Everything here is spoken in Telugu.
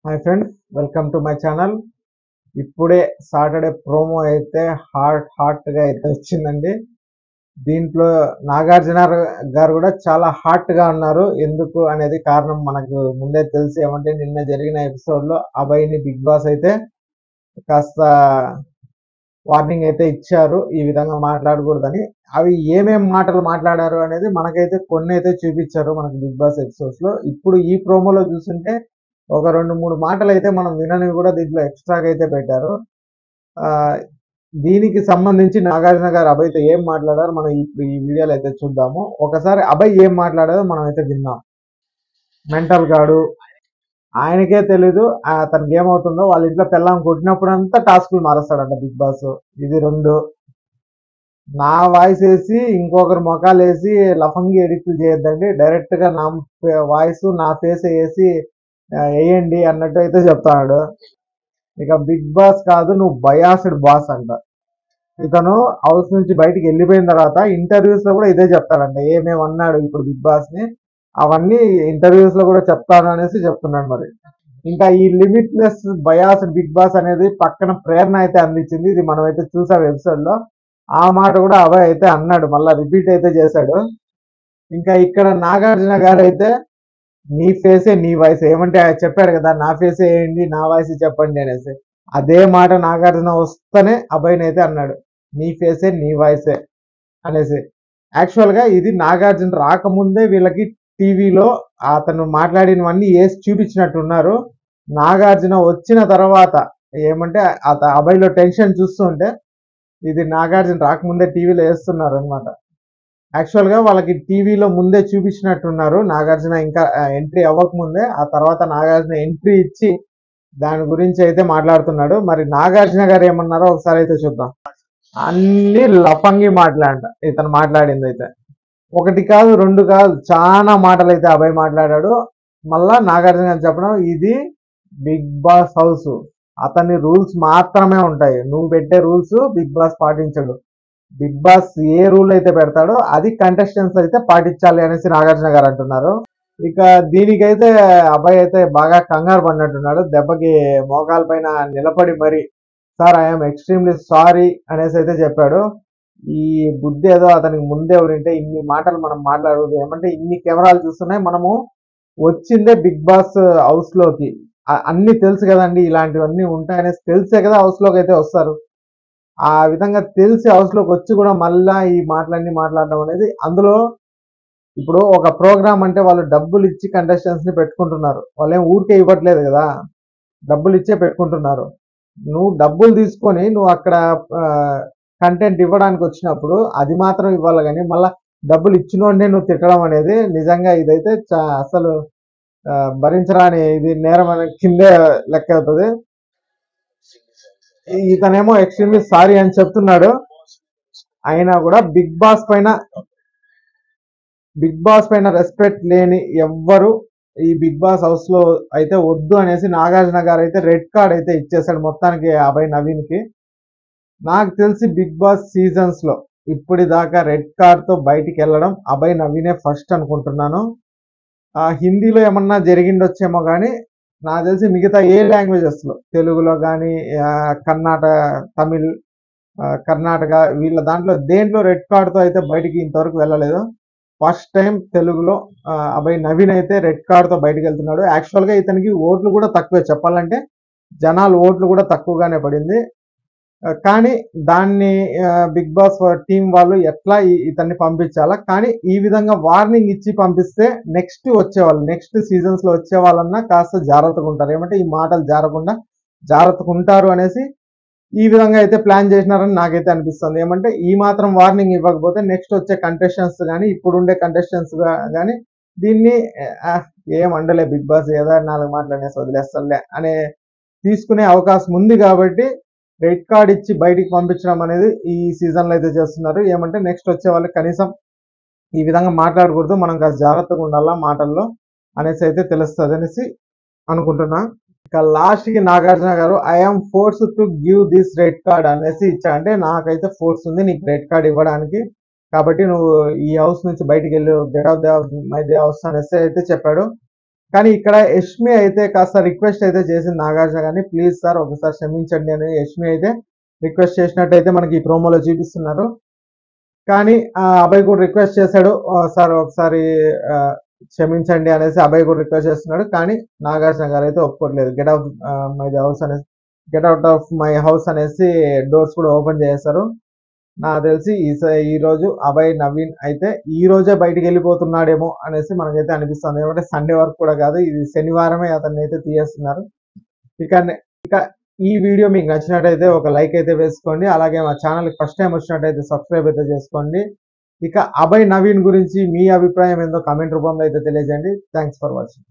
Hi friends, welcome to my channel. ఇప్పుడే సాటర్డే ప్రోమో అయితే హాట్గా అయితే వచ్చిందండి. దీంట్లో నాగార్జున గారు కూడా చాలా హాట్గా ఉన్నారు. ఎందుకు అనేది కారణం మనకు ముందే తెలిసి ఏమంటే నిన్న జరిగిన ఎపిసోడ్లో అభయ్ని బిగ్ బాస్ అయితే కాస్త వార్నింగ్ అయితే ఇచ్చారు, ఈ విధంగా మాట్లాడకూడదని. అవి ఏమేం మాటలు మాట్లాడారు అనేది మనకైతే కొన్ని అయితే చూపించారు మనకు బిగ్ బాస్ ఎపిసోడ్స్ లో. ఇప్పుడు ఈ ప్రోమోలో చూస్తుంటే ఒక 2-3 మాటలు అయితే మనం విననివి కూడా దీంట్లో ఎక్స్ట్రాగా అయితే పెట్టారు. ఆ దీనికి సంబంధించి నాగార్జున గారు అభయ్తో ఏం మాట్లాడారో మనం ఇప్పుడు ఈ వీడియోలో అయితే చూద్దాము. ఒకసారి అభయ్ ఏం మాట్లాడారో మనం అయితే విన్నాం. మెంటల్ గాడు, ఆయనకే తెలీదు అతనికి ఏమవుతుందో. వాళ్ళ ఇంట్లో పెళ్ళాం కొట్టినప్పుడంతా టాస్కులు మారుస్తాడంట బిగ్ బాస్. ఇది 2. నా వాయిస్ వేసి ఇంకొకరు మొఖాలు వేసి లఫంగి ఎడిట్లు చేయొద్దండి, డైరెక్ట్ గా నా వాయిస్ నా ఫేస్ వేసి వేయండి అన్నట్టు అయితే చెప్తాడు. ఇక బిగ్ బాస్ కాదు, నువ్వు బయాస్డ్ బాస్ అంట. ఇతను హౌస్ నుంచి బయటికి వెళ్ళిపోయిన తర్వాత ఇంటర్వ్యూస్ లో కూడా ఇదే చెప్తాడంట. ఏమేమి అన్నాడు ఇప్పుడు బిగ్ బాస్ ని అవన్నీ ఇంటర్వ్యూస్ లో కూడా చెప్తాను అనేసి చెప్తున్నాడు. మరి ఇంకా ఈ లిమిట్లెస్ బయాస్డ్ బిగ్ బాస్ అనేది పక్కన ప్రేరణ అయితే అందించింది. ఇది మనం అయితే చూసాం ఎపిసోడ్ లో. ఆ మాట కూడా అభయ్ అయితే అన్నాడు, మళ్ళా రిపీట్ అయితే చేశాడు. ఇంకా ఇక్కడ నాగార్జున గారు అయితే నీ ఫేసే నీ వాయిస్ ఏమంటే చెప్పాడు కదా, నా ఫేసే వేయండి నా వాయిస్ చెప్పండి అనేసి. అదే మాట నాగార్జున వస్తేనే అభయ్ని అయితే అన్నాడు, నీ ఫేసే నీ వాయిసే అనేసి. యాక్చువల్ గా ఇది నాగార్జున రాకముందే వీళ్ళకి టీవీలో అతను మాట్లాడినవన్నీ వేసి చూపించినట్టున్నారు. నాగార్జున వచ్చిన తర్వాత ఏమంటే అభయ్లో టెన్షన్ చూస్తుంటే ఇది నాగార్జున రాకముందే టీవీలో వేస్తున్నారు అనమాట. యాక్చువల్ గా వాళ్ళకి టీవీలో ముందే చూపించినట్టున్నారు, నాగార్జున ఇంకా ఎంట్రీ అవ్వకముందే. ఆ తర్వాత నాగార్జున ఎంట్రీ ఇచ్చి దాని గురించి అయితే మాట్లాడుతున్నాడు. మరి నాగార్జున గారు ఏమన్నారో ఒకసారి అయితే చూద్దాం. అన్ని లఫంగి మాట్లాడ ఇతను మాట్లాడింది అయితే. 1 కాదు 2 కాదు, చాలా మాటలు అయితే అభయ్ మాట్లాడాడు. మళ్ళా నాగార్జున గారు చెప్పడం, ఇది బిగ్ బాస్ హౌస్, అతని రూల్స్ మాత్రమే ఉంటాయి, నువ్వు పెట్టే రూల్స్ బిగ్ బాస్ పాటించడు. బిగ్ బాస్ ఏ రూల్ అయితే పెడతాడో అది కంటెస్టెంట్స్ అయితే పాటించాలి అనేసి నాగార్జున గారు అంటున్నారు. ఇక దీనికైతే అబ్బాయి అయితే బాగా కంగారు పడినట్టున్నాడు. దెబ్బకి మోకాల పైన నిలబడి మరి సార్ ఐఎమ్ ఎక్స్ట్రీమ్లీ సారీ అనేసి అయితే చెప్పాడు. ఈ బుద్ధి ఏదో అతనికి ముందే ఉంటే ఇన్ని మాటలు మనం మాట్లాడదు. ఏమంటే ఇన్ని కెమెరాలు చూస్తున్నాయి, మనము వచ్చిందే బిగ్ బాస్ హౌస్ లోకి. అన్ని తెలుసు కదండి, ఇలాంటివన్నీ ఉంటాయనేసి తెలిసే కదా హౌస్ లోకి అయితే వస్తారు. ఆ విధంగా తెలిసి హౌస్ లోకి వచ్చి కూడా మళ్ళా ఈ మాటలన్నీ మాట్లాడడం అనేది, అందులో ఇప్పుడు ఒక ప్రోగ్రామ్ అంటే వాళ్ళు డబ్బులు ఇచ్చి కంటెస్టెంట్స్ ని పెట్టుకుంటున్నారు, వాళ్ళు ఏం ఊరికే ఇవ్వట్లేదు కదా, డబ్బులు ఇచ్చే పెట్టుకుంటున్నారు. నువ్వు డబ్బులు తీసుకొని నువ్వు అక్కడ కంటెంట్ ఇవ్వడానికి వచ్చినప్పుడు అది మాత్రం ఇవ్వాలి, కానీ మళ్ళా డబ్బులు ఇచ్చినోడే నువ్వు తిట్టడం అనేది నిజంగా ఇదైతే అసలు భరించరాని ఇది, నేరం కిందే లెక్క అవుతుంది. ఇతనేమో ఎక్స్ట్రీమ్లీ సారీ అని చెప్తున్నాడు. అయినా కూడా బిగ్ బాస్ పైన రెస్పెక్ట్ లేని ఎవ్వరు ఈ బిగ్ బాస్ హౌస్ లో అయితే వద్దు అనేసి నాగార్జున గారు అయితే రెడ్ కార్డ్ అయితే ఇచ్చేసాడు మొత్తానికి అభయ్ నవీన్ కి. నాకు తెలిసి బిగ్ బాస్ సీజన్స్ లో ఇప్పటిదాకా రెడ్ కార్డ్ తో బయటికి వెళ్ళడం అభయ్ నవీనే ఫస్ట్ అనుకుంటున్నాను. హిందీలో ఏమన్నా జరిగిండొచ్చేమో కానీ నాకు తెలిసి మిగతా ఏ లాంగ్వేజెస్ లో, తెలుగులో కానీ కర్ణాటక, తమిళ్, కర్ణాటక, వీళ్ళ దాంట్లో దేంట్లో రెడ్ కార్డ్ తో అయితే బయటికి ఇంతవరకు వెళ్ళలేదు. ఫస్ట్ టైం తెలుగులో అభయ్ నవీన్ అయితే రెడ్ కార్డ్ తో బయటకు వెళ్తున్నాడు. యాక్చువల్ గా ఇతనికి ఓట్లు కూడా తక్కువే, చెప్పాలంటే జనాలు ఓట్లు కూడా తక్కువగానే పడింది. కానీ దాన్ని బిగ్ బాస్ టీం వాళ్ళు ఎట్లా ఇతన్ని పంపించాలా, కానీ ఈ విధంగా వార్నింగ్ ఇచ్చి పంపిస్తే నెక్స్ట్ వచ్చేవాళ్ళు, నెక్స్ట్ సీజన్స్ లో వచ్చే వాళ్ళన్నా కాస్త జాగ్రత్తగా ఉంటారు. ఏమంటే ఈ మాటలు జాగ్రత్తగా ఉంటారు అనేసి ఈ విధంగా అయితే ప్లాన్ చేసినారని నాకైతే అనిపిస్తుంది. ఏమంటే ఈ మాత్రం వార్నింగ్ ఇవ్వకపోతే నెక్స్ట్ వచ్చే కంటెస్టెంట్స్ కానీ ఇప్పుడుండే కంటెస్టెంట్స్ కానీ దీన్ని ఏం అండలే బిగ్ బాస్, ఏదో 4 మాటలనేసి వదిలేస్తారులే అనే తీసుకునే అవకాశం ఉంది. కాబట్టి రెడ్ కార్డ్ ఇచ్చి బయటికి పంపించడం అనేది ఈ సీజన్ లో అయితే చేస్తున్నారు. ఏమంటే నెక్స్ట్ వచ్చే వాళ్ళకి కనీసం ఈ విధంగా మాట్లాడకూడదు, మనం కాస్త జాగ్రత్తగా ఉండాలా మాటల్లో అనేసి అయితే తెలుస్తుంది అనేసి అనుకుంటున్నా. ఇక లాస్ట్ కి నాగార్జున గారు I'm force to give this red card అనేసి ఇచ్చా, అంటే నాకైతే ఫోర్స్ ఉంది నీకు రెడ్ కార్డ్ ఇవ్వడానికి, కాబట్టి నువ్వు ఈ హౌస్ నుంచి బయటికి వెళ్ళి get out my they house అనేసి అయితే చెప్పాడు. కానీ ఇక్కడ యష్మి అయితే కాస్త రిక్వెస్ట్ అయితే చేసింది నాగార్జున గారిని, ప్లీజ్ సార్ ఒకసారి క్షమించండి అని యష్మి అయితే రిక్వెస్ట్ చేసినట్టయితే మనకి ఈ ప్రోమోలో చూపిస్తున్నారు. కానీ అభయ్ కూడా రిక్వెస్ట్ చేశాడు, సార్ ఒకసారి క్షమించండి అనేసి అభయ్ కూడా రిక్వెస్ట్ చేస్తున్నాడు. కానీ నాగార్జున గారు అయితే ఒప్పుకోవట్లేదు. Get out of my house అనేసి డోర్స్ కూడా ఓపెన్ చేశారు. నాకు తెలిసి ఈ రోజు అభయ్ నవీన్ అయితే ఈ రోజే బయటికి వెళ్ళిపోతున్నాడేమో అనేసి మనకైతే అనిపిస్తుంది. ఎందుకంటే సండే వరకు కూడా కాదు, ఇది శనివారమే అతన్ని అయితే తీయేస్తున్నారు. ఇక ఈ వీడియో మీకు నచ్చినట్టయితే ఒక లైక్ అయితే వేసుకోండి. అలాగే మా ఛానల్కి ఫస్ట్ టైం వచ్చినట్టయితే సబ్స్క్రైబ్ అయితే చేసుకోండి. ఇక అభయ్ నవీన్ గురించి మీ అభిప్రాయం ఏందో కామెంట్ రూపంలో అయితే తెలియజేయండి. Thanks for watching.